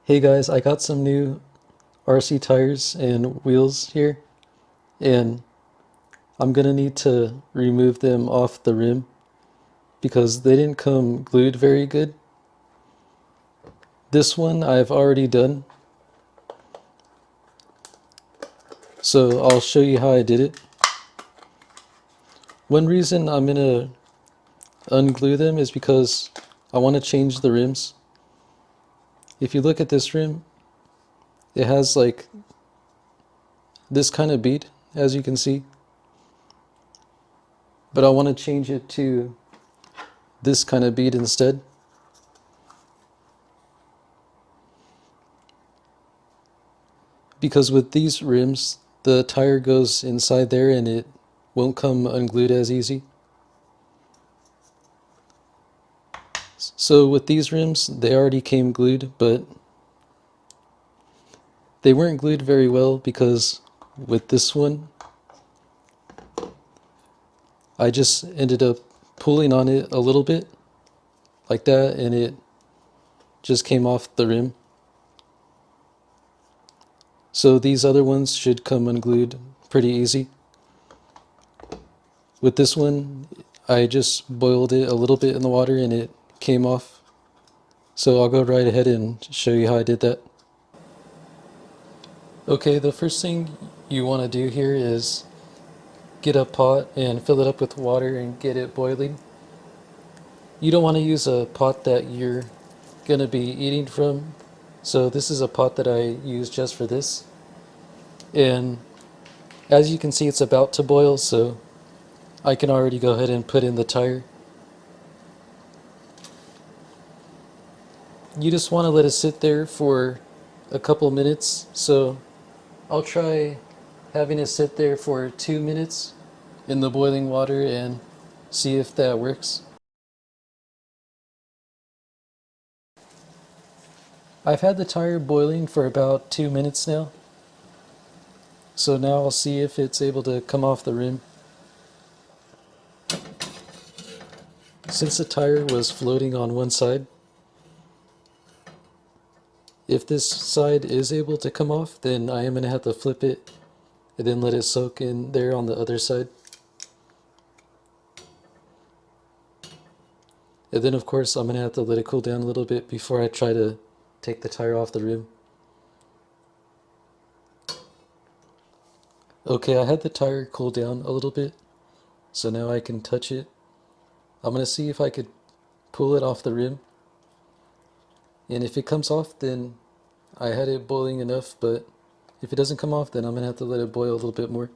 Hey guys, I got some new RC tires and wheels here, and I'm gonna need to remove them off the rim because they didn't come glued very good. This one I've already done, so I'll show you how I did it. One reason I'm gonna unglue them is because I want to change the rims. If you look at this rim, it has like this kind of bead, as you can see, but I want to change it to this kind of bead instead. Because with these rims, the tire goes inside there and it won't come unglued as easy. So with these rims, they already came glued, but they weren't glued very well because with this one, I just ended up pulling on it a little bit like that and it just came off the rim. So these other ones should come unglued pretty easy. With this one, I just boiled it a little bit in the water and it came off. So I'll go right ahead and show you how I did that. Okay, the first thing you want to do here is get a pot and fill it up with water and get it boiling. You don't want to use a pot that you're going to be eating from. So this is a pot that I use just for this. And as you can see, it's about to boil, so I can already go ahead and put in the tire. You just want to let it sit there for a couple minutes. So I'll try having it sit there for 2 minutes in the boiling water and see if that works. I've had the tire boiling for about 2 minutes now. So now I'll see if it's able to come off the rim. Since the tire was floating on one side, if this side is able to come off, then I am going to have to flip it and then let it soak in there on the other side. And then of course I'm going to have to let it cool down a little bit before I try to take the tire off the rim. Okay, I had the tire cool down a little bit, so now I can touch it. I'm going to see if I could pull it off the rim. And if it comes off, then I had it boiling enough, but if it doesn't come off, then I'm going to have to let it boil a little bit more.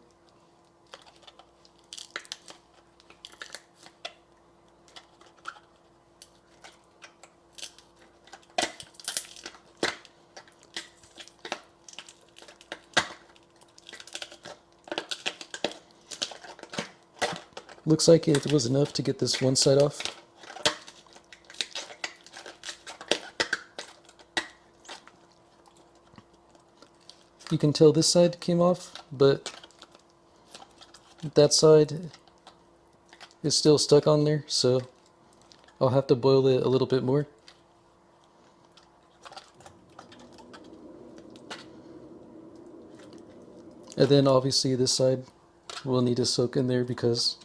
Looks like it was enough to get this one side off. You can tell this side came off, but that side is still stuck on there, so I'll have to boil it a little bit more. And then obviously this side will need to soak in there because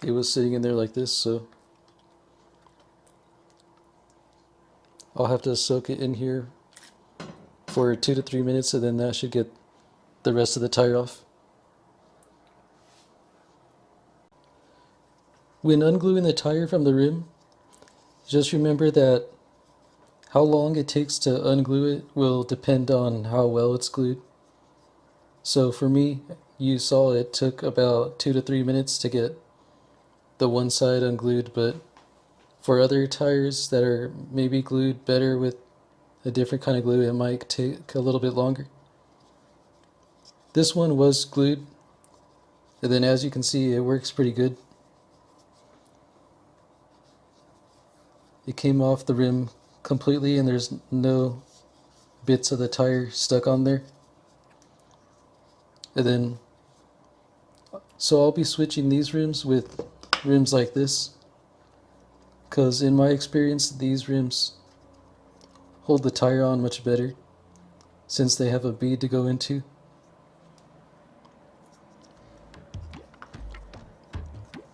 it was sitting in there like this, so I'll have to soak it in here for 2 to 3 minutes, and then that should get the rest of the tire off. When ungluing the tire from the rim, just remember that how long it takes to unglue it will depend on how well it's glued. So for me, you saw it took about 2 to 3 minutes to get the one side unglued, but for other tires that are maybe glued better with a different kind of glue, it might take a little bit longer. This one was glued, and then as you can see, it works pretty good. It came off the rim completely and there's no bits of the tire stuck on there. And then, so I'll be switching these rims with rims like this, because in my experience, these rims hold the tire on much better since they have a bead to go into.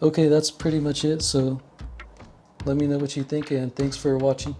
Okay, that's pretty much it, so let me know what you think, and thanks for watching.